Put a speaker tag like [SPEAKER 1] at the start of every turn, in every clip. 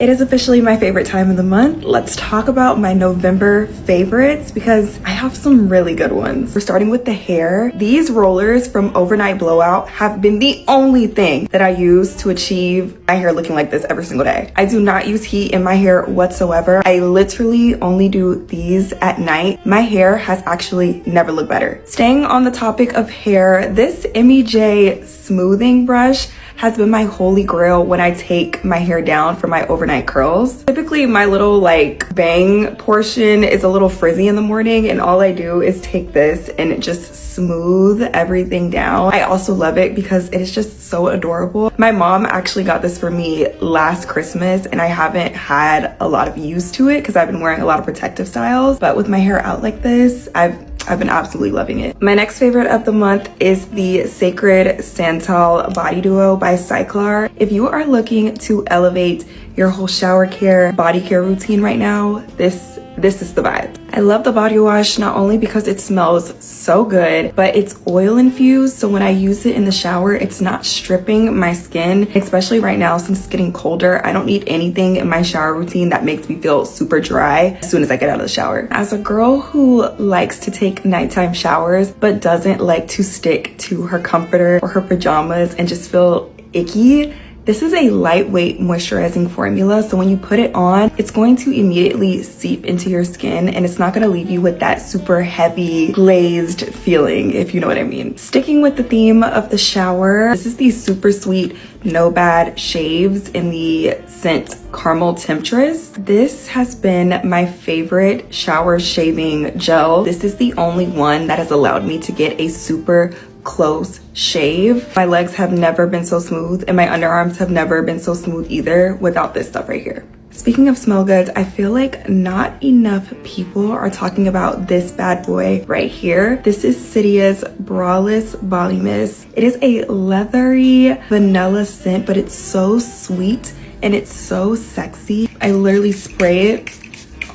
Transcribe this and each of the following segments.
[SPEAKER 1] It is officially my favorite time of the month. Let's talk about my November favorites because I have some really good ones. We're starting with the hair. These rollers from Overnight Blowout have been the only thing that I use to achieve my hair looking like this every single day. I do not use heat in my hair whatsoever. I literally only do these at night. My hair has actually never looked better. Staying on the topic of hair, this MEJ smoothing brush has been my holy grail when I take my hair down for my overnight curls. Typically my little like bang portion is a little frizzy in the morning, and all I do is take this and just smooth everything down. I also love it because it is just so adorable. My mom actually got this for me last Christmas, and I haven't had a lot of use to it because I've been wearing a lot of protective styles, but with my hair out like this, I've been absolutely loving it. My next favorite of the month is the Sacred Santal Body Duo by Cyclar. If you are looking to elevate your whole shower care, body care routine right now, this is the vibe. I love the body wash not only because it smells so good, but it's oil infused, so when I use it in the shower, it's not stripping my skin, especially right now since it's getting colder. I don't need anything in my shower routine that makes me feel super dry as soon as I get out of the shower. As a girl who likes to take nighttime showers but doesn't like to stick to her comforter or her pajamas and just feel icky, this is a lightweight moisturizing formula, so when you put it on, it's going to immediately seep into your skin and it's not going to leave you with that super heavy glazed feeling, if you know what I mean. Sticking with the theme of the shower, this is the super sweet No Bad shaves in the scent Caramel Temptress. This has been my favorite shower shaving gel. This is the only one that has allowed me to get a super close shave. My legs have never been so smooth, and my underarms have never been so smooth either without this stuff right here. Speaking of smell goods, I feel like not enough people are talking about this bad boy right here. This is Cydia's Braless Body Mist. It is a leathery vanilla scent, but it's so sweet and it's so sexy. I literally spray it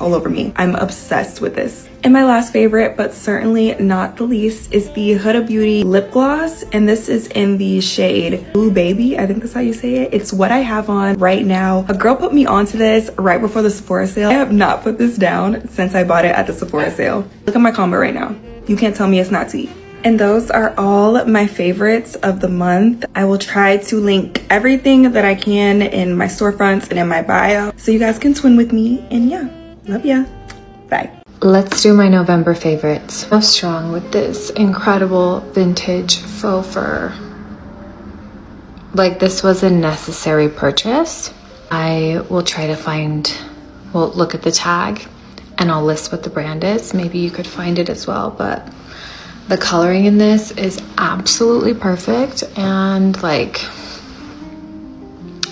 [SPEAKER 1] all over me. I'm obsessed with this. And my last favorite, but certainly not the least, is the Huda Beauty lip gloss, and this is in the shade Ooh Baby, I think that's how you say it. It's what I have on right now. A girl put me onto this right before the Sephora sale. I have not put this down since I bought it at the Sephora sale. Look at my combo right now. You can't tell me it's not tea. And those are all my favorites of the month. I will try to link everything that I can in my storefronts and in my bio so you guys can twin with me. And yeah, love ya. Bye.
[SPEAKER 2] Let's do my November favorites. I'm strong with this incredible vintage faux fur. Like, this was a necessary purchase. I will try to find, well, look at the tag and I'll list what the brand is. Maybe you could find it as well, but the coloring in this is absolutely perfect and like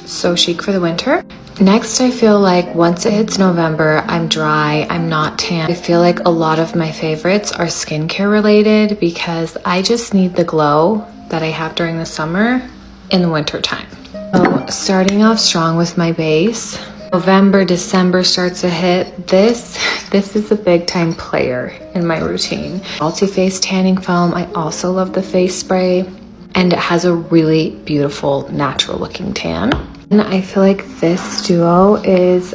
[SPEAKER 2] so chic for the winter. Next, I feel like once it hits November, I'm dry, I'm not tan. I feel like a lot of my favorites are skincare related because I just need the glow that I have during the summer in the winter time. So starting off strong with my base. November, December starts to hit. This is a big time player in my routine. Multi-face tanning foam. I also love the face spray, and it has a really beautiful natural looking tan. And I feel like this duo is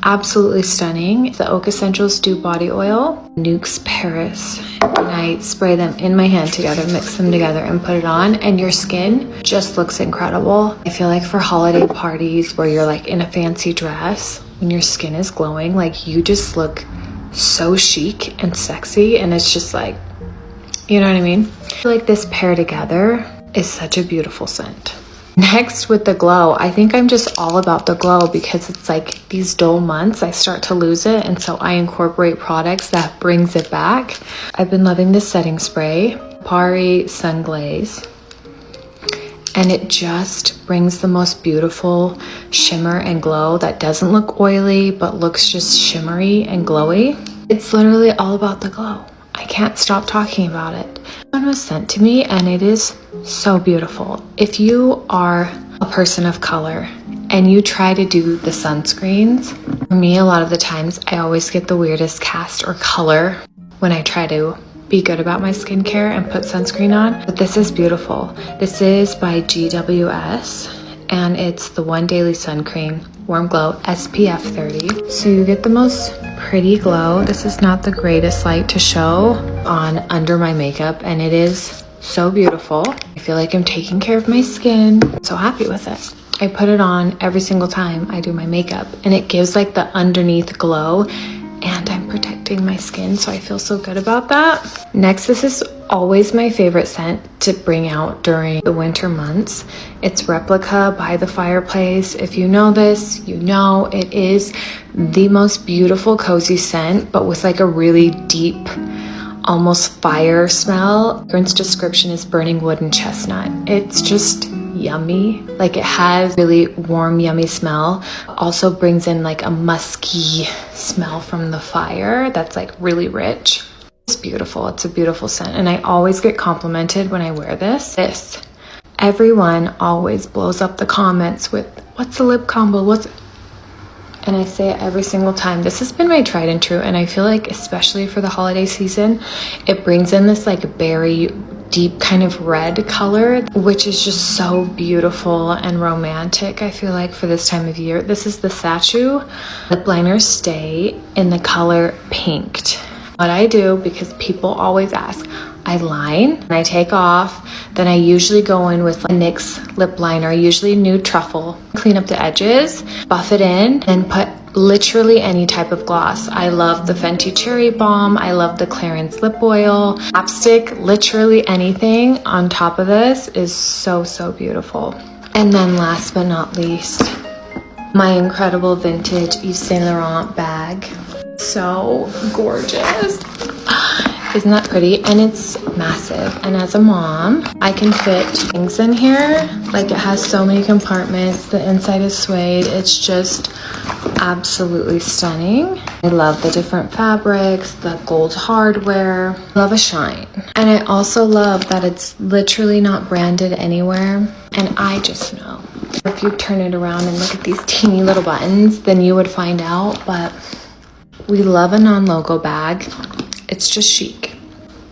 [SPEAKER 2] absolutely stunning. The Oak Essentials Dew Body Oil, Nuxe Paris. And I spray them in my hand together, mix them together and put it on, and your skin just looks incredible. I feel like for holiday parties where you're like in a fancy dress, when your skin is glowing, like you just look so chic and sexy, and it's just like, you know what I mean? I feel like this pair together is such a beautiful scent. Next, with the glow, I think I'm just all about the glow because it's like these dull months I start to lose it, and so I incorporate products that brings it back. I've been loving this setting spray, Pari Sun Glaze, and it just brings the most beautiful shimmer and glow that doesn't look oily but looks just shimmery and glowy. It's literally all about the glow. I can't stop talking about it. One was sent to me and it is so beautiful. If you are a person of color and you try to do the sunscreens, for me, a lot of the times I always get the weirdest cast or color when I try to be good about my skincare and put sunscreen on, but this is beautiful. This is by GWS and it's the One Daily Sun Cream. Warm Glow SPF 30. So you get the most pretty glow. This is not the greatest light to show on under my makeup, and it is so beautiful. I feel like I'm taking care of my skin. I'm so happy with it. I put it on every single time I do my makeup, and it gives like the underneath glow, and I'm protecting my skin, so I feel so good about that. Next, this is always my favorite scent to bring out during the winter months. It's Replica by the Fireplace. If you know this, you know it is the most beautiful cozy scent, but with like a really deep, almost fire smell. Fragrance description is burning wood and chestnut. It's just yummy. Like, it has really warm, yummy smell. Also brings in like a musky smell from the fire that's like really rich. It's beautiful. It's a beautiful scent, and I always get complimented when I wear this. Everyone always blows up the comments with, what's the lip combo? And I say it every single time. This has been my tried and true, and I feel like especially for the holiday season, it brings in this like berry deep kind of red color, which is just so beautiful and romantic. I feel like for this time of year. This is the Sachu lip liner Stay in the color Pinked. What I do, because people always ask, I line and I take off, then I usually go in with a NYX lip liner, usually Nude Truffle, clean up the edges, buff it in, and put literally any type of gloss. I love the Fenty Cherry Balm, I love the Clarins lip oil, lipstick, literally anything on top of this is so, so beautiful. And then last but not least, my incredible vintage Yves Saint Laurent bag. So gorgeous. Isn't that pretty? And it's massive. And as a mom, I can fit things in here. Like, it has so many compartments. The inside is suede. It's just absolutely stunning. I love the different fabrics, the gold hardware. Love a shine. And I also love that it's literally not branded anywhere. And I just know. If you turn it around and look at these teeny little buttons, then you would find out. But we love a non-logo bag. It's just chic.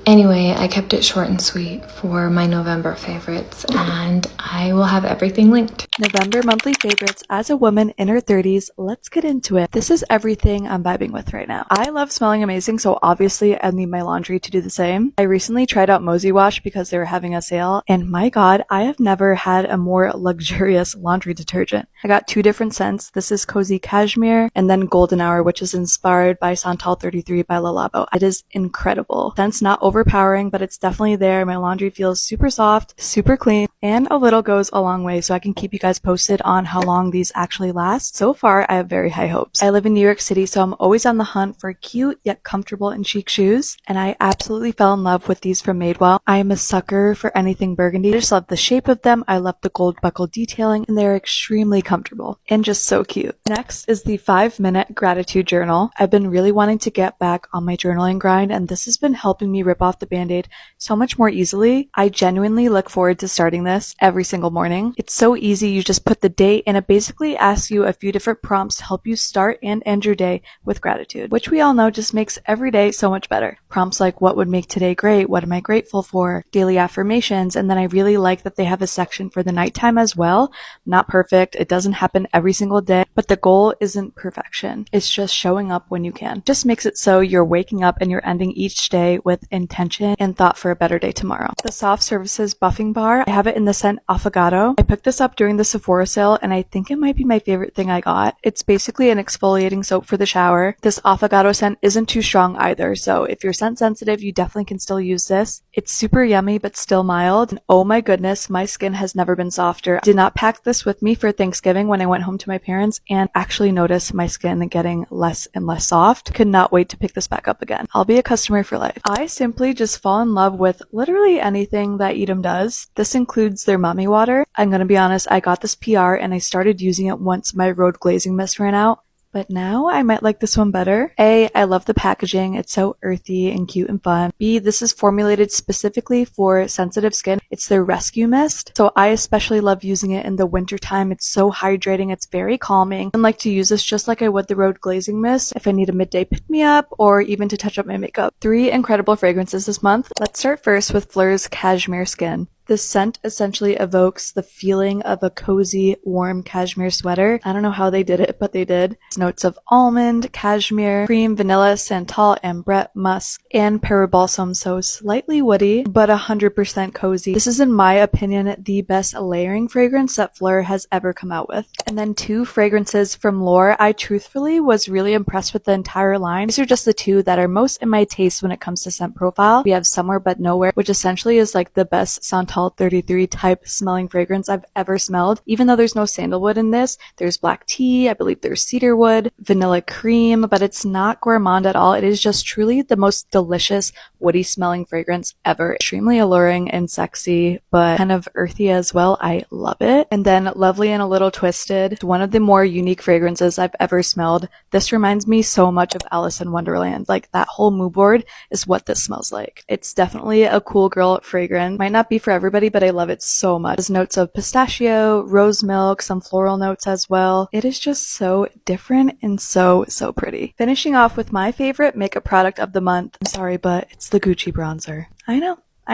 [SPEAKER 2] Anyway, I kept it short and sweet for my November favorites, and I will have everything linked.
[SPEAKER 1] November monthly favorites. As a woman in her 30s, let's get into it. This is everything I'm vibing with right now. I love smelling amazing, so obviously I need my laundry to do the same. I recently tried out Mosey Wash because they were having a sale, and my god, I have never had a more luxurious laundry detergent. I got two different scents. This is Cozy Cashmere, and then Golden Hour, which is inspired by Santal 33 by Le Labo. It is incredible. Scent's not overpowering, but it's definitely there. My laundry feels super soft, super clean, and a little goes a long way, so I can keep you guys posted on how long these actually last. So far, I have very high hopes. I live in New York City, so I'm always on the hunt for cute yet comfortable and chic shoes, and I absolutely fell in love with these from Madewell. I am a sucker for anything burgundy. I just love the shape of them. I love the gold buckle detailing, and they're extremely comfortable and just so cute. Next is the 5-minute gratitude journal. I've been really wanting to get back on my journaling grind, and this has been helping me rip off the band-aid so much more easily. I genuinely look forward to starting this every single morning. It's so easy. You just put the date, and it basically asks you a few different prompts to help you start and end your day with gratitude, which we all know just makes every day so much better. Prompts like, what would make today great? What am I grateful for? Daily affirmations. And then I really like that they have a section for the nighttime as well. Not perfect. It doesn't happen every single day, but the goal isn't perfection. It's just showing up when you can. Just makes it so you're waking up and you're ending each day with intention and thought for a better day tomorrow. The Soft Services Buffing Bar, I have it in the scent Affogato. I picked this up during the Sephora sale, and I think it might be my favorite thing I got. It's basically an exfoliating soap for the shower. This Affogato scent isn't too strong either, so if you're scent sensitive, you definitely can still use this. It's super yummy, but still mild. And oh my goodness, my skin has never been softer. I did not pack this with me for Thanksgiving when I went home to my parents, and actually noticed my skin getting less and less soft. Could not wait to pick this back up again. I'll be a customer for life. I simply just fall in love with literally anything that Edam does. This includes their Mommy Water. I'm gonna be honest, I got this PR and I started using it once my road glazing mist ran out. But now I might like this one better. A, I love the packaging. It's so earthy and cute and fun. B, this is formulated specifically for sensitive skin. It's their Rescue Mist. So I especially love using it in the winter time. It's so hydrating. It's very calming. I like to use this just like I would the Road Glazing Mist if I need a midday pick-me-up or even to touch up my makeup. 3 incredible fragrances this month. Let's start first with Fleur's Cashmere Skin.
[SPEAKER 3] The scent essentially evokes the feeling of a cozy, warm cashmere sweater. I don't know how they did it, but they did. It's notes of almond, cashmere, cream, vanilla, santal, ambrette, musk, and parabalsam, so slightly woody, but 100% cozy. This is, in my opinion, the best layering fragrance that Fleur has ever come out with. And then 2 fragrances from Lore. I truthfully was really impressed with the entire line. These are just the 2 that are most in my taste when it comes to scent profile. We have Somewhere But Nowhere, which essentially is like the best Santal 33 type smelling fragrance I've ever smelled. Even though there's no sandalwood in this, there's black tea, I believe there's cedarwood, vanilla cream, but it's not gourmand at all. It is just truly the most delicious woody smelling fragrance ever. Extremely alluring and sexy, but kind of earthy as well. I love it. And then Lovely and a Little Twisted, one of the more unique fragrances I've ever smelled. This reminds me so much of Alice in Wonderland. Like, that whole mood board is what this smells like. It's definitely a cool girl fragrance. Might not be for everybody, but I love it so much. There's notes of pistachio, rose milk, some floral notes as well. It is just so different and so pretty. Finishing off with my favorite makeup product of the month. I'm sorry, but it's the Gucci bronzer. I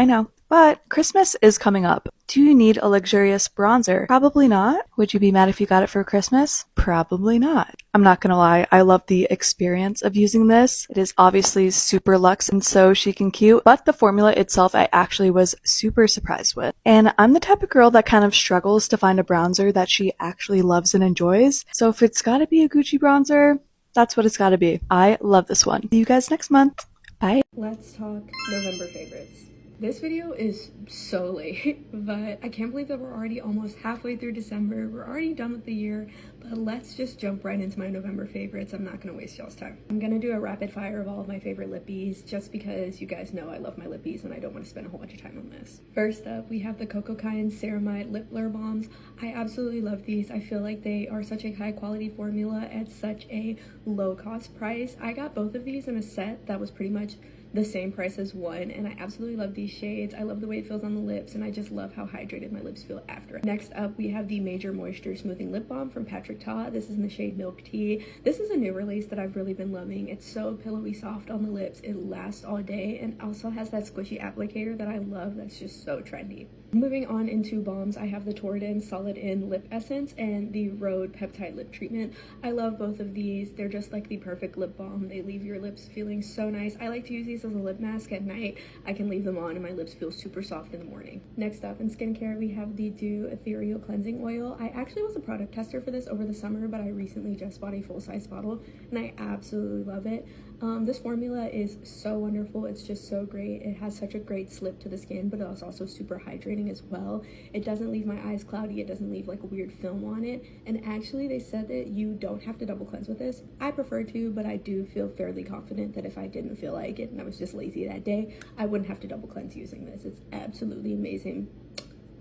[SPEAKER 3] know. But Christmas is coming up. Do you need a luxurious bronzer? Probably not. Would you be mad if you got it for Christmas? Probably not. I'm not gonna lie, I love the experience of using this. It is obviously super luxe and so chic and cute, but the formula itself I actually was super surprised with. And I'm the type of girl that kind of struggles to find a bronzer that she actually loves and enjoys. So if it's gotta be a Gucci bronzer, that's what it's gotta be. I love this one. See you guys next month. Bye.
[SPEAKER 1] Let's talk November favorites. This video is so late, but I can't believe that we're already almost halfway through December. We're already done with the year, but let's just jump right into my November favorites. I'm not gonna waste y'all's time. I'm gonna do a rapid fire of all of my favorite lippies, just because you guys know I love my lippies and I don't want to spend a whole bunch of time on this. First up, we have the Coco Kind Ceramide Lip Blur Balms. I absolutely love these. I feel like they are such a high quality formula at such a low cost price. I got both of these in a set that was pretty much the same price as one, and I absolutely love these shades. I love the way it feels on the lips, and I just love how hydrated my lips feel after. Next up, we have the Major Moisture Smoothing Lip Balm from Patrick Ta. This is in the shade Milk Tea. This is a new release that I've really been loving. It's so pillowy soft on the lips. It lasts all day and also has that squishy applicator that I love. That's just so trendy. Moving on into balms, I have the Torridon Solid In Lip Essence and the Rhode Peptide Lip Treatment. I love both of these. They're just like the perfect lip balm. They leave your lips feeling so nice. I like to use these as a lip mask at night. I can leave them on and my lips feel super soft in the morning. Next up in skincare, we have the Dew Ethereal Cleansing Oil. I actually was a product tester for this over the summer, but I recently just bought a full-size bottle and I absolutely love it. This formula is so wonderful. It's just so great. It has such a great slip to the skin, but it's also super hydrating as well. It doesn't leave my eyes cloudy. It doesn't leave like a weird film on it. And actually, they said that you don't have to double cleanse with this. I prefer to, but I do feel fairly confident that if I didn't feel like it and I was just lazy that day, I wouldn't have to double cleanse using this. It's absolutely amazing.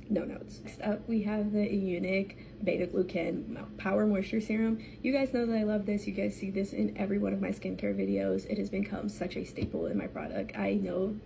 [SPEAKER 1] No notes. Next up, we have the Unique Beta Glucan Power Moisture Serum. You guys know that I love this. You guys see this in every one of my skincare videos. It has become such a staple in my product. I know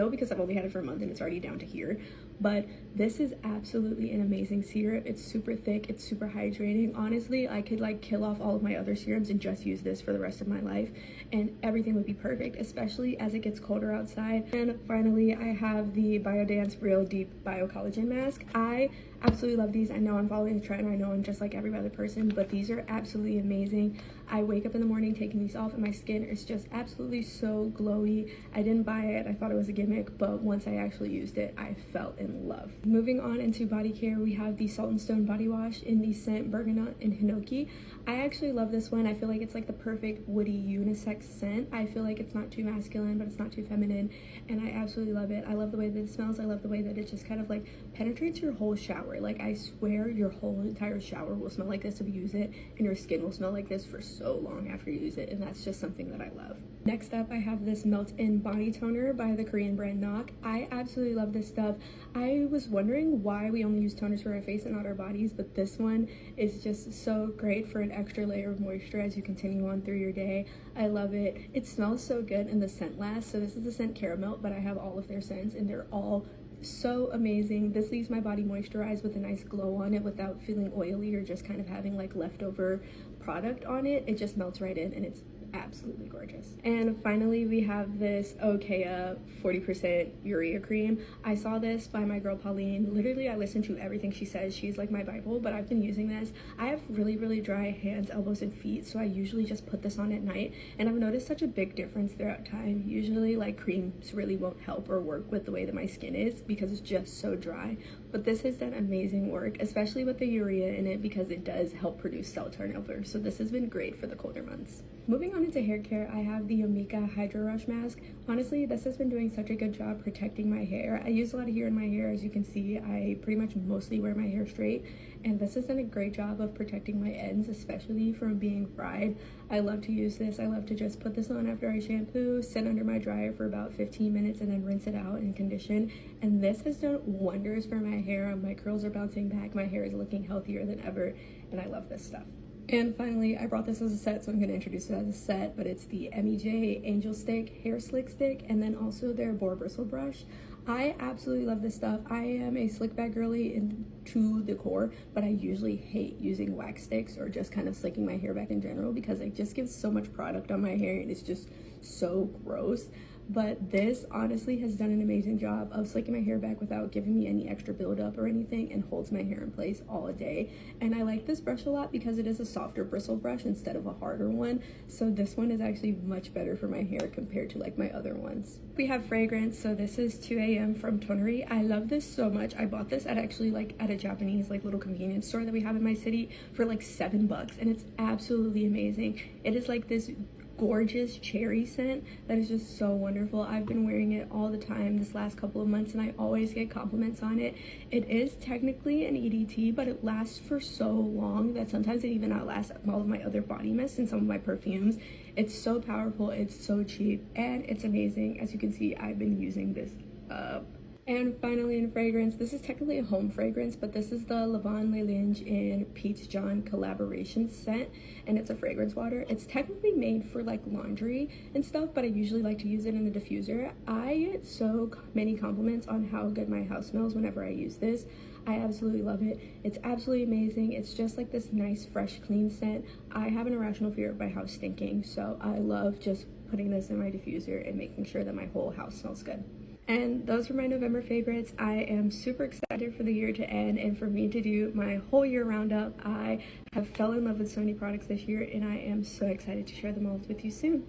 [SPEAKER 1] because I've only had it for a month and it's already down to here, but this is absolutely an amazing serum. It's super thick. It's super hydrating. Honestly, I could like kill off all of my other serums and just use this for the rest of my life and everything would be perfect, especially as it gets colder outside. And finally, I have the Biodance Real Deep Bio Collagen Mask. I absolutely love these. I know I'm following the trend. I know I'm just like every other person, but these are absolutely amazing. I wake up in the morning taking these off and my skin is just absolutely so glowy. I didn't buy it. I thought it was a gimmick, but once I actually used it, I fell in love. Moving on into body care, we have the Salt and Stone Body Wash in the scent Bergamot and Hinoki. I actually love this one. I feel like it's like the perfect woody unisex scent. I feel like it's not too masculine, but it's not too feminine, and I absolutely love it. I love the way that it smells. I love the way that it just kind of like penetrates your whole shower. Like, I swear your whole entire shower will smell like this if you use it, and your skin will smell like this for so long after you use it, and that's just something that I love. Next up, I have this Melt In Body Toner by the Korean brand Nok. I absolutely love this stuff. I was wondering why we only use toners for our face and not our bodies, but this one is just so great for an extra layer of moisture as you continue on through your day. I love it. It smells so good and the scent lasts. So this is the scent Caramel, but I have all of their scents and they're all so amazing. This leaves my body moisturized with a nice glow on it without feeling oily or just kind of having like leftover product on it. It just melts right in and it's
[SPEAKER 4] absolutely gorgeous. And finally, we have this Okea 40% urea cream. I saw this by my girl Pauline. Literally, I listen to everything she says. She's like my Bible, but I've been using this. I have really dry hands, elbows, and feet, so I usually just put this on at night, and I've noticed such a big difference throughout time. Usually, like, creams really won't help or work with the way that my skin is because it's just so dry, but this has done amazing work, especially with the urea in it, because it does help produce cell turnover, so this has been great for the colder months. Moving on into hair care, I have the Omika Hydro Rush Mask. Honestly, this has been doing such a good job protecting my hair. I use a lot of hair in my hair. As you can see, I pretty much mostly wear my hair straight, and this has done a great job of protecting my ends, especially from being fried. I love to use this. I love to just put this on after I shampoo, sit under my dryer for about 15 minutes, and then rinse it out and condition. And this has done wonders for my hair. My curls are bouncing back. My hair is looking healthier than ever, and I love this stuff. And finally, I brought this as a set, so I'm going to introduce it as a set, but it's the MEJ Angel Stick Hair Slick Stick, and then also their Boar Bristle Brush. I absolutely love this stuff. I am a slick back girly to the core, but I usually hate using wax sticks or just kind of slicking my hair back in general because it just gives so much product on my hair and it's just so gross. But this honestly has done an amazing job of slicking my hair back without giving me any extra buildup or anything, and holds my hair in place all day. And I like this brush a lot because it is a softer bristle brush instead of a harder one, so this one is actually much better for my hair compared to like my other ones. We have fragrance, so this is 2 AM from Tonnery. I love this so much. I bought this at actually like at a Japanese like little convenience store that we have in my city for like $7, and it's absolutely amazing. It is like this gorgeous cherry scent that is just so wonderful. I've been wearing it all the time this last couple of months, and I always get compliments on it. It is technically an EDT, but it lasts for so long that sometimes it even outlasts all of my other body mist and some of my perfumes. It's so powerful, it's so cheap, and it's amazing. As you can see, I've been using this up. And finally, in fragrance, this is technically a home fragrance, but this is the Lavon Le Linge and Peach John collaboration scent, and it's a fragrance water. It's technically made for like laundry and stuff, but I usually like to use it in a diffuser. I get so many compliments on how good my house smells whenever I use this. I absolutely love it. It's absolutely amazing. It's just like this nice, fresh, clean scent. I have an irrational fear of my house stinking, so I love just putting this in my diffuser and making sure that my whole house smells good. And those were my November favorites. I am super excited for the year to end and for me to do my whole year roundup. I have fell in love with so many products this year, and I am so excited to share them all with you soon.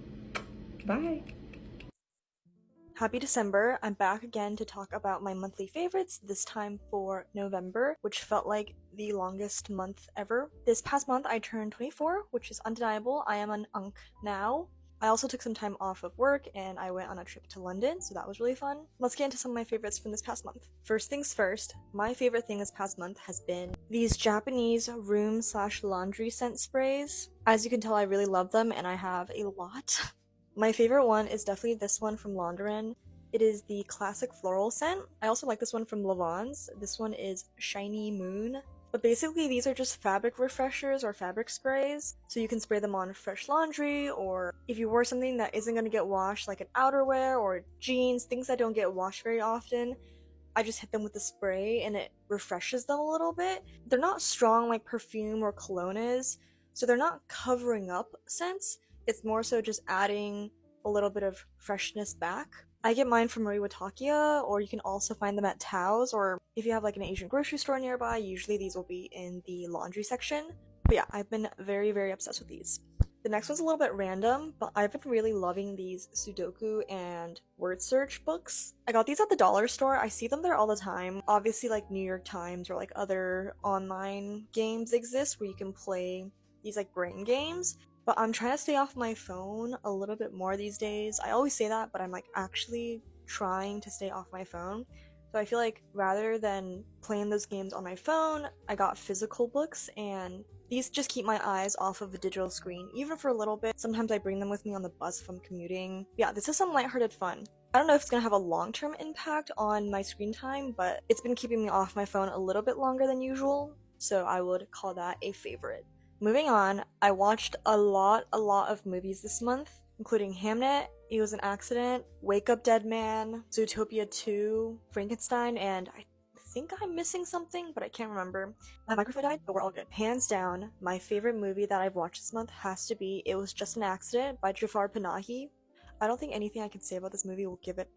[SPEAKER 4] Bye!
[SPEAKER 1] Happy December. I'm back again to talk about my monthly favorites, this time for November, which felt like the longest month ever. This past month I turned 24, which is undeniable. I am an unk now. I also took some time off of work and I went on a trip to London, so that was really fun. Let's get into some of my favorites from this past month. First things first, my favorite thing this past month has been these Japanese room/laundry scent sprays. As you can tell, I really love them and I have a lot. My favorite one is definitely this one from Laundrin. It is the classic floral scent. I also like this one from Lavon's. This one is Shiny Moon. But basically, these are just fabric refreshers or fabric sprays, so you can spray them on fresh laundry, or if you wore something that isn't going to get washed, like an outerwear or jeans, things that don't get washed very often. I just hit them with the spray and it refreshes them a little bit. They're not strong like perfume or cologne is, so they're not covering up scents. It's more so just adding a little bit of freshness back. I get mine from Watakia, or you can also find them at Tao's, or if you have like an Asian grocery store nearby, usually these will be in the laundry section. But yeah, I've been very obsessed with these. The next one's a little bit random, but I've been really loving these Sudoku and word search books. I got these at the dollar store. I see them there all the time. Obviously, like New York Times or like other online games exist where you can play these like brain games. But I'm trying to stay off my phone a little bit more these days. I always say that, but I'm like actually trying to stay off my phone. So I feel like rather than playing those games on my phone, I got physical books, and these just keep my eyes off of the digital screen, even for a little bit. Sometimes I bring them with me on the bus if I'm commuting. Yeah, this is some lighthearted fun. I don't know if it's gonna have a long-term impact on my screen time, but it's been keeping me off my phone a little bit longer than usual, so I would call that a favorite. Moving on, I watched a lot of movies this month, including Hamnet, It Was an Accident, Wake Up Dead Man, Zootopia 2, Frankenstein, and
[SPEAKER 5] think I'm missing something, but I can't remember. My microphone died, but we're all good. Hands down, my favorite movie that I've watched this month has to be It Was Just an Accident by Jafar Panahi. I don't think anything I can say about this movie will give it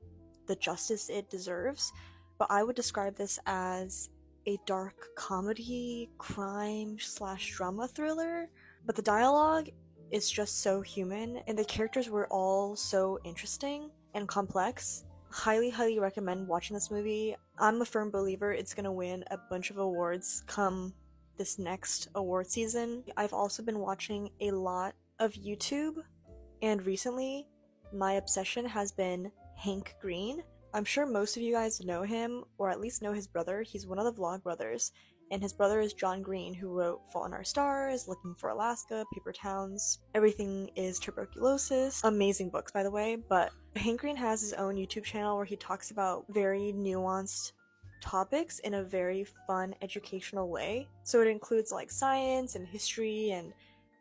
[SPEAKER 5] the justice it deserves, but I would describe this as a dark comedy, crime slash drama thriller, but the dialogue is just so human, and the characters were all so interesting and complex. Highly recommend watching this movie. I'm a firm believer it's gonna win a bunch of awards come this next award season. I've also been watching a lot of YouTube, and recently my obsession has been Hank Green. I'm sure most of you guys know him, or at least know his brother. He's one of the Vlog brothers, and his brother is John Green, who wrote Fault in Our Stars, Looking for Alaska, Paper Towns, Everything is Tuberculosis. Amazing books, by the way, but Hank Green has his own YouTube channel where he talks about very nuanced topics in a very fun, educational way. So it includes like science and history and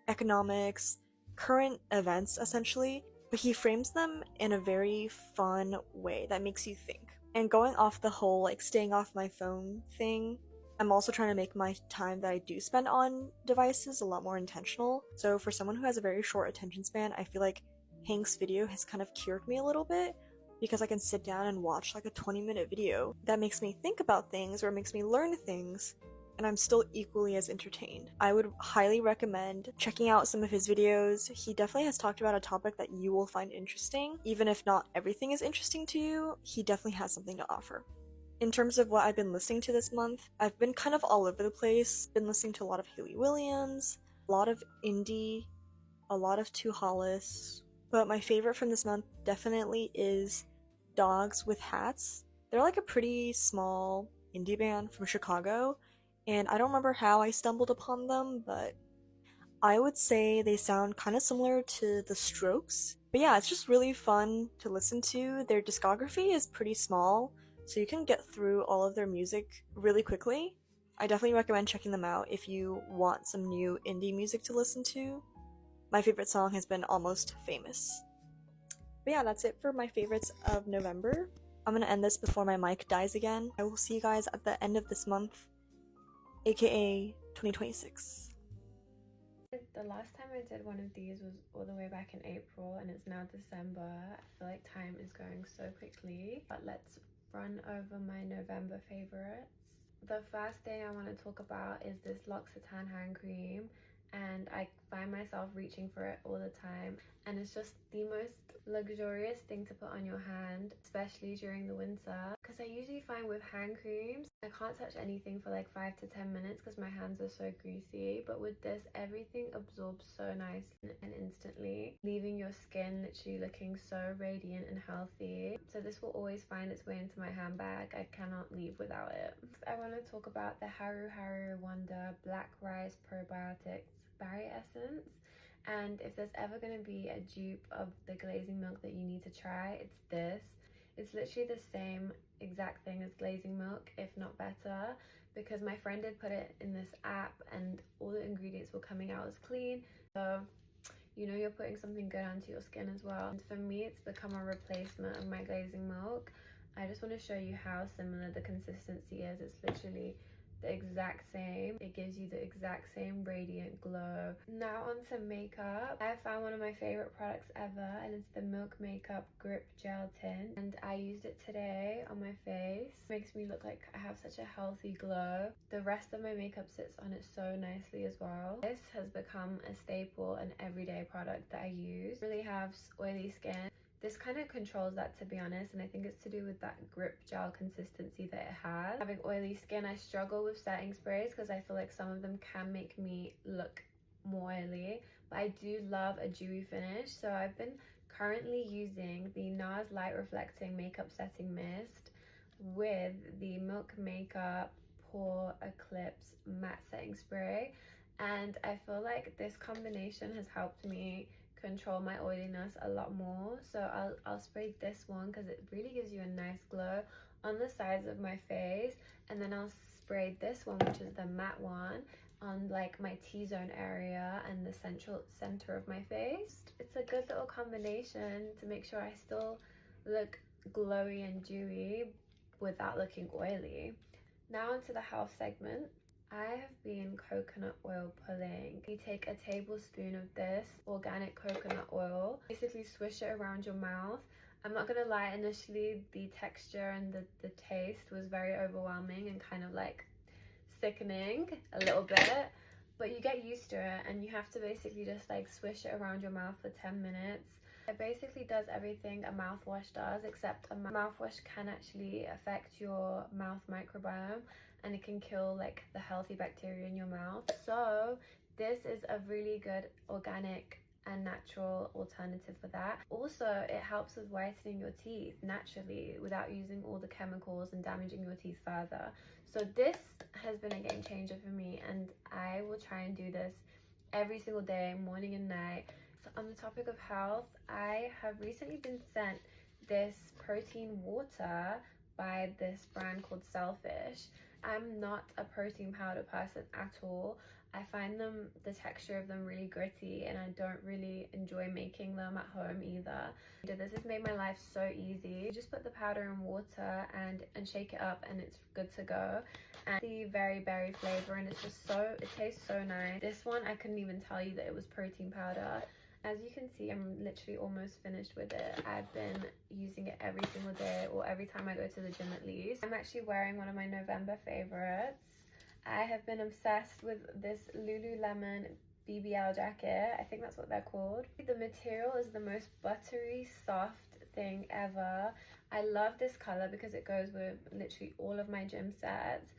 [SPEAKER 5] economics, current events essentially, but he frames them in a very fun way that makes you think. And going off the whole like staying off my phone thing, I'm also trying to make my time that I do spend on devices a lot more intentional. So for someone who has a very short attention span, I feel like Hank's video has kind of cured me a little bit, because I can sit down and watch like a 20-minute video that makes me think about things or makes me learn things, and I'm still equally as entertained. I would highly recommend checking out some of his videos. He definitely has talked about a topic that you will find interesting. Even if not everything is interesting to you, he definitely has something to offer. In terms of what I've been listening to this month, I've been kind of all over the place. Been listening to a lot of Haley Williams, a lot of indie, a lot of Tu Hollis, but my favorite from this month definitely is Dogs with Hats. They're like a pretty small indie band from Chicago, and I don't remember how I stumbled upon them, but I would say they sound kind of similar to The Strokes. But yeah, it's just really fun to listen to. Their discography is pretty small, so you can get through all of their music really quickly. I definitely recommend checking them out if you want some new indie music to listen to. My favorite song has been Almost Famous. But yeah, that's it for my favorites of November. I'm gonna end this before my mic dies again. I will see you guys at the end of this month, aka 2026.
[SPEAKER 2] The last time I did one of these was all the way back in April, and it's now December. I feel like time is going so quickly. But let's run over my November favorites. The first thing I want to talk about is this L'Occitane hand cream, and I find myself reaching for it all the time, and it's just the most luxurious thing to put on your hand, especially during the winter, because I usually find with hand creams I can't touch anything for like 5 to 10 minutes because my hands are so greasy, but with this everything absorbs so nicely and instantly, leaving your skin literally looking so radiant and healthy. So this will always find its way into my handbag. I cannot leave without it. I want to talk about the Haru Haru Wonder Black Rice Probiotics Barrier Essence, and if there's ever going to be a dupe of the glazing milk that you need to try, it's this. It's literally the same exact thing as glazing milk, if not better, because my friend did put it in this app and all the ingredients were coming out as clean, so you know you're putting something good onto your skin as well. And for me, it's become a replacement of my glazing milk. I just want to show you how similar the consistency is. It's literally the exact same. It gives you the exact same radiant glow. Now onto makeup. I found one of my favorite products ever, and it's the Milk Makeup Grip Gel Tint, and I used it today on my face. It makes me look like I have such a healthy glow. The rest of my makeup sits on it so nicely as well. This has become a staple and everyday product that I use. I really have oily skin. This kind of controls that, to be honest, and I think it's to do with that grip gel consistency that it has. Having oily skin, I struggle with setting sprays because I feel like some of them can make me look more oily, but I do love a dewy finish. So I've been currently using the NARS Light Reflecting Makeup Setting Mist with the Milk Makeup Pore Eclipse Matte Setting Spray, and I feel like this combination has helped me control my oiliness a lot more. So I'll spray this one because it really gives you a nice glow on the sides of my face, and then I'll spray this one, which is the matte one, on like my T-zone area and the center of my face. It's a good little combination to make sure I still look glowy and dewy without looking oily. Now into the health segment. I have been coconut oil pulling. You take a tablespoon of this organic coconut oil, basically swish it around your mouth. I'm not gonna lie, initially the texture and the taste was very overwhelming and kind of like sickening a little bit, but you get used to it and you have to basically just like swish it around your mouth for 10 minutes. It basically does everything a mouthwash does, except a mouthwash can actually affect your mouth microbiome and it can kill like the healthy bacteria in your mouth. So this is a really good organic and natural alternative for that. Also, it helps with whitening your teeth naturally without using all the chemicals and damaging your teeth further. So this has been a game changer for me, and I will try and do this every single day, morning and night. So on the topic of health, I have recently been sent this protein water by this brand called Selfish. I'm not a protein powder person at all. I find them, the texture of them really gritty, and I don't really enjoy making them at home either. This has made my life so easy. You just put the powder in water and shake it up and it's good to go. And the very berry flavor, and it's just so, it tastes so nice. This one, I couldn't even tell you that it was protein powder. As you can see, I'm literally almost finished with it. I've been using it every single day, or every time I go to the gym at least. I'm actually wearing one of my November favorites. I have been obsessed with this Lululemon BBL jacket. I think that's what they're called. The material is the most buttery, soft thing ever. I love this color because it goes with literally all of my gym sets.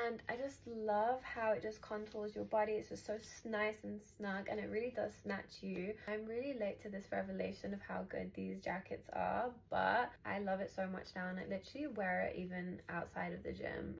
[SPEAKER 2] And I just love how it just contours your body. It's just so nice and snug, and it really does snatch you. I'm really late to this revelation of how good these jackets are, but I love it so much now, and I literally wear it even outside of the gym.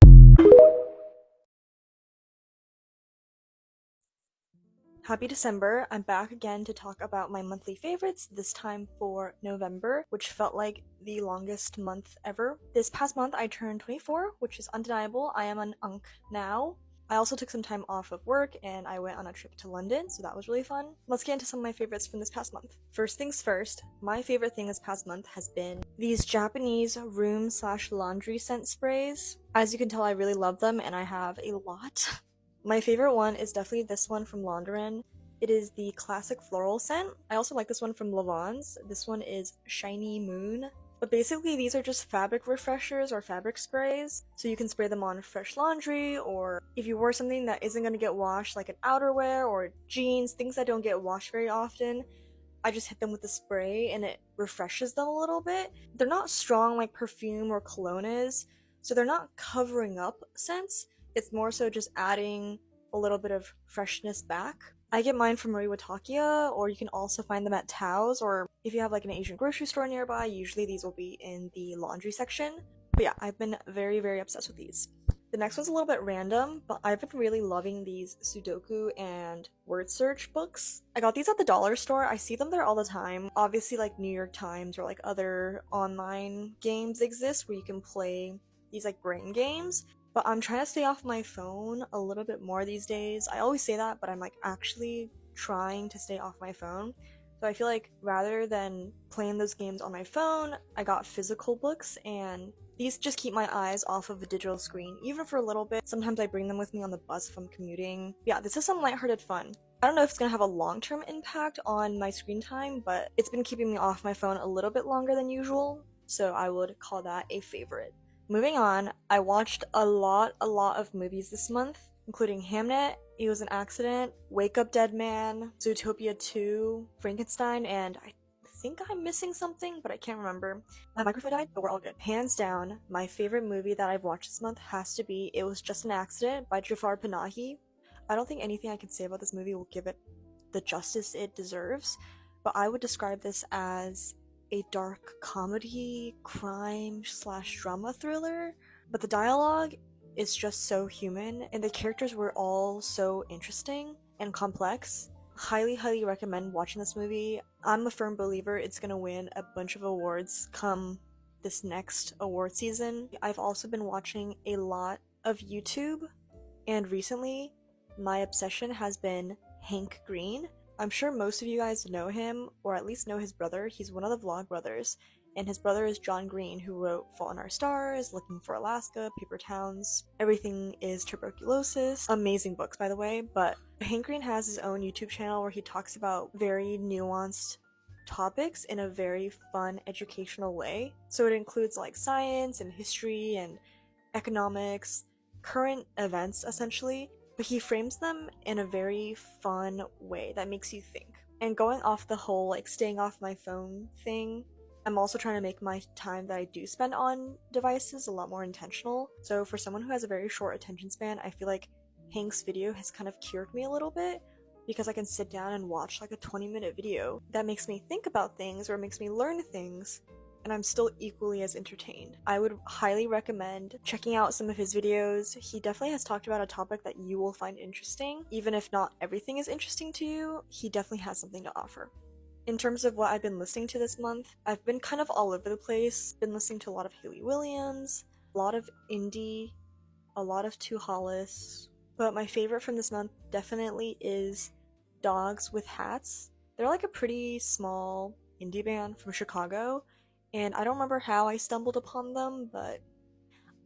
[SPEAKER 5] Happy December! I'm back again to talk about my monthly favorites, this time for November, which felt like the longest month ever. This past month I turned 24, which is undeniable. I am an unk now. I also took some time off of work and I went on a trip to London, so that was really fun. Let's get into some of my favorites from this past month. First things first, my favorite thing this past month has been these Japanese room/laundry scent sprays. As you can tell, I really love them and I have a lot. My favorite one is definitely this one from Laundrin. It is the classic floral scent. I also like this one from Lavon's. This one is Shiny Moon. But basically these are just fabric refreshers or fabric sprays. So you can spray them on fresh laundry, or if you wear something that isn't going to get washed, like an outerwear or jeans, things that don't get washed very often, I just hit them with the spray and it refreshes them a little bit. They're not strong like perfume or cologne is, so they're not covering up scents. It's more so just adding a little bit of freshness back. I get mine from Moriwatakia, or you can also find them at Tao's, or if you have like an Asian grocery store nearby, usually these will be in the laundry section. But yeah, I've been very, very obsessed with these. The next one's a little bit random, but I've been really loving these Sudoku and word search books. I got these at the dollar store. I see them there all the time. Obviously, like New York Times or like other online games exist where you can play these like brain games. But I'm trying to stay off my phone a little bit more these days. I always say that, but I'm like actually trying to stay off my phone. So I feel like rather than playing those games on my phone, I got physical books, and these just keep my eyes off of a digital screen, even for a little bit. Sometimes I bring them with me on the bus if I'm commuting. Yeah, this is some lighthearted fun. I don't know if it's gonna have a long-term impact on my screen time, but it's been keeping me off my phone a little bit longer than usual, so I would call that a favorite. Moving on, I watched a lot of movies this month, including Hamnet, It Was an Accident, Wake Up Dead Man, Zootopia 2, Frankenstein, and I think I'm missing something, but I can't remember. My microphone died, but we're all good. Hands down, my favorite movie that I've watched this month has to be It Was Just an Accident by Jafar Panahi. I don't think anything I can say about this movie will give it the justice it deserves, but I would describe this as a dark comedy, crime/drama thriller, but the dialogue is just so human, and the characters were all so interesting and complex. Highly recommend watching this movie. I'm a firm believer it's gonna win a bunch of awards come this next award season. I've also been watching a lot of YouTube, and recently my obsession has been Hank Green. I'm sure most of you guys know him, or at least know his brother. He's one of the Vlog brothers, and his brother is John Green, who wrote Fault in Our Stars, Looking for Alaska, Paper Towns, Everything is Tuberculosis. Amazing books, by the way, but Hank Green has his own YouTube channel where he talks about very nuanced topics in a very fun, educational way. So it includes like science and history and economics, current events essentially, but he frames them in a very fun way that makes you think. And going off the whole like staying off my phone thing, I'm also trying to make my time that I do spend on devices a lot more intentional. So for someone who has a very short attention span, I feel like Hank's video has kind of cured me a little bit, because I can sit down and watch like a 20-minute video that makes me think about things or makes me learn things, and I'm still equally as entertained. I would highly recommend checking out some of his videos. He definitely has talked about a topic that you will find interesting. Even if not everything is interesting to you, he definitely has something to offer. In terms of what I've been listening to this month, I've been kind of all over the place. Been listening to a lot of Haley Williams, a lot of indie, a lot of Tu Hollis, but my favorite from this month definitely is Dogs with Hats. They're like a pretty small indie band from Chicago, and I don't remember how I stumbled upon them, but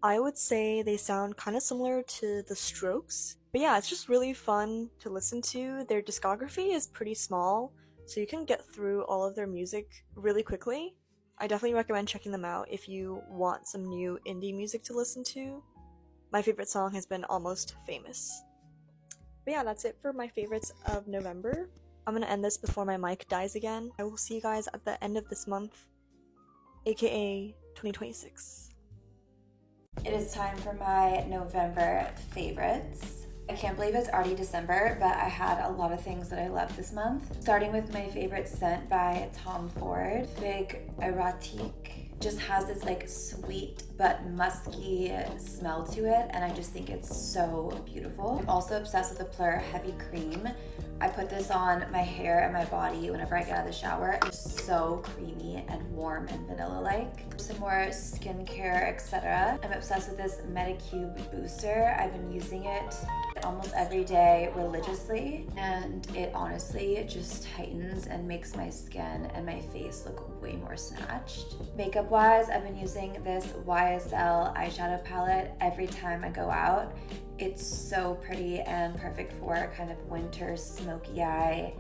[SPEAKER 5] I would say they sound kind of similar to The Strokes. But yeah, it's just really fun to listen to. Their discography is pretty small, so you can get through all of their music really quickly. I definitely recommend checking them out if you want some new indie music to listen to. My favorite song has been Almost Famous. But yeah, that's it for my favorites of November. I'm gonna end this before my mic dies again. I will see you guys at the end of this month, aka 2026.
[SPEAKER 6] It is time for my November favorites. I can't believe it's already December, but I had a lot of things that I loved this month. Starting with my favorite scent by Tom Ford, Fig Erotique. Just has this like sweet but musky smell to it, and I just think it's so beautiful. I'm also obsessed with the Plur Heavy Cream. I put this on my hair and my body whenever I get out of the shower. It's so creamy and warm and vanilla-like. Some more skincare, etc. I'm obsessed with this Medicube Booster. I've been using it almost every day religiously, and it honestly just tightens and makes my skin and my face look way more snatched. Makeup wise, I've been using this YSL eyeshadow palette every time I go out. It's so pretty and perfect for a kind of winter smoky eye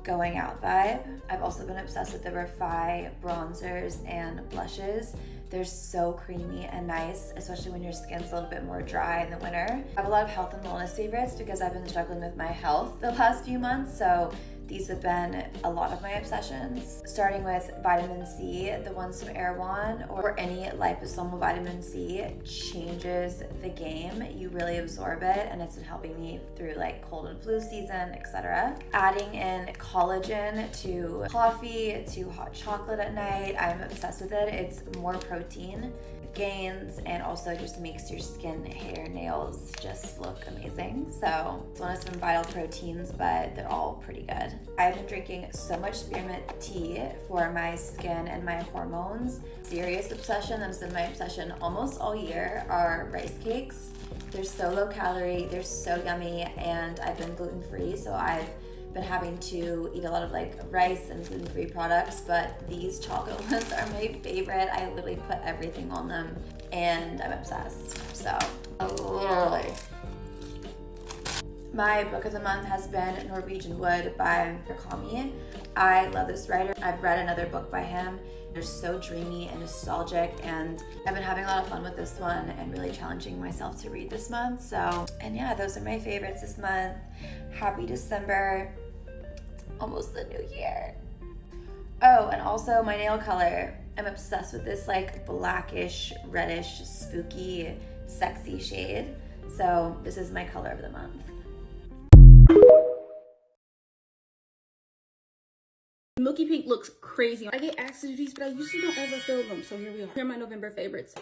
[SPEAKER 6] going out vibe. I've also been obsessed with the Refi bronzers and blushes. They're so creamy and nice, especially when your skin's a little bit more dry in the winter. I have a lot of health and wellness favorites because I've been struggling with my health the last few months, so these have been a lot of my obsessions. Starting with vitamin C, the ones from Erewhon or any liposomal vitamin C changes the game. You really absorb it, and it's been helping me through like cold and flu season, etc. Adding in collagen to coffee, to hot chocolate at night. I'm obsessed with it. It's more protein gains and also just makes your skin, hair, nails just look amazing. So it's one of some Vital Proteins, but they're all pretty good. I've been drinking so much spearmint tea for my skin and my hormones. Serious obsession, that has been my obsession almost all year, are rice cakes. They're so low calorie, they're so yummy, and I've been gluten-free, so I've been having to eat a lot of like rice and gluten-free products, but these chocolate ones are my favorite. I literally put everything on them and I'm obsessed. So literally. My book of the month has been Norwegian Wood by Murakami. I love this writer. I've read another book by him. They're so dreamy and nostalgic, and I've been having a lot of fun with this one and really challenging myself to read this month. So, and yeah, those are my favorites this month. Happy December. Almost the new year. Oh, and also my nail color. I'm obsessed with this like blackish, reddish, spooky, sexy shade. So this is my color of the month.
[SPEAKER 7] Milky Pink looks crazy. I get access to these, but I usually don't ever fill them. So here we are. Here are my November favorites.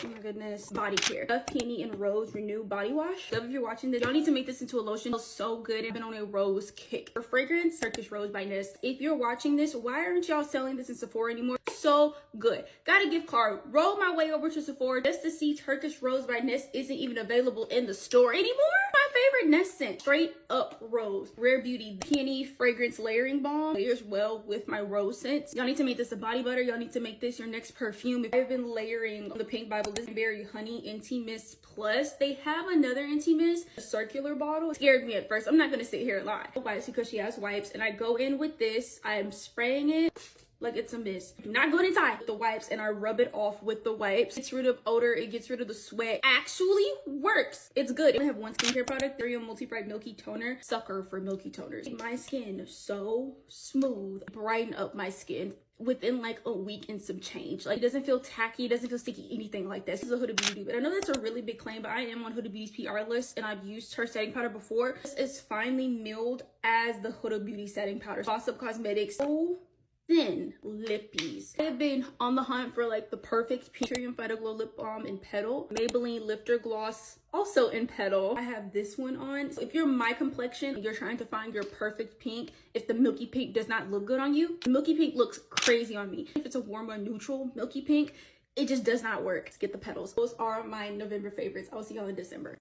[SPEAKER 7] Oh my goodness. Body care. Dove Peony and Rose Renew Body Wash. Love if you're watching this. Y'all need to make this into a lotion. It smells so good. I've been on a rose kick. For fragrance, Turkish Rose by Nest. If you're watching this, why aren't y'all selling this in Sephora anymore? So good. Got a gift card. Rolled my way over to Sephora just to see Turkish Rose by Nest isn't even available in the store anymore. My favorite nest scent, straight up rose. Rare Beauty Peony Fragrance Layering Balm layers well with my rose scents. Y'all need to make this a body butter. Y'all need to make this your next perfume. I've been layering the Pink Bible This Berry Honey Inti-Mist Plus. They have another Inti-Mist, a circular bottle. It scared me at first. I'm not gonna sit here and lie. Wipes, because she has wipes, and I go in with this. I'm spraying it like it's a mist. Do not go inside with the wipes, and I rub it off with the wipes. It gets rid of odor, it gets rid of the sweat. Actually works. It's good. I have one skincare product, Ariel Multi-Bright Milky Toner. Sucker for milky toners. My skin so smooth. Brighten up my skin within like a week and some change. Like, it doesn't feel tacky, it doesn't feel sticky, anything like this. This is a Huda Beauty, but I know that's a really big claim, but I am on Huda Beauty's PR list, and I've used her setting powder before. This is finely milled as the Huda Beauty setting powder. Boss Up Cosmetics. So thin lippies. I have been on the hunt for like the perfect Pink Phyto Glow lip balm in Petal. Maybelline Lifter Gloss, also in Petal. I have this one on. So if you're my complexion and you're trying to find your perfect pink, if the milky pink does not look good on you, the milky pink looks crazy on me. If it's a warm or neutral milky pink, it just does not work. Get the petals. Those are my November favorites. I'll see y'all in December.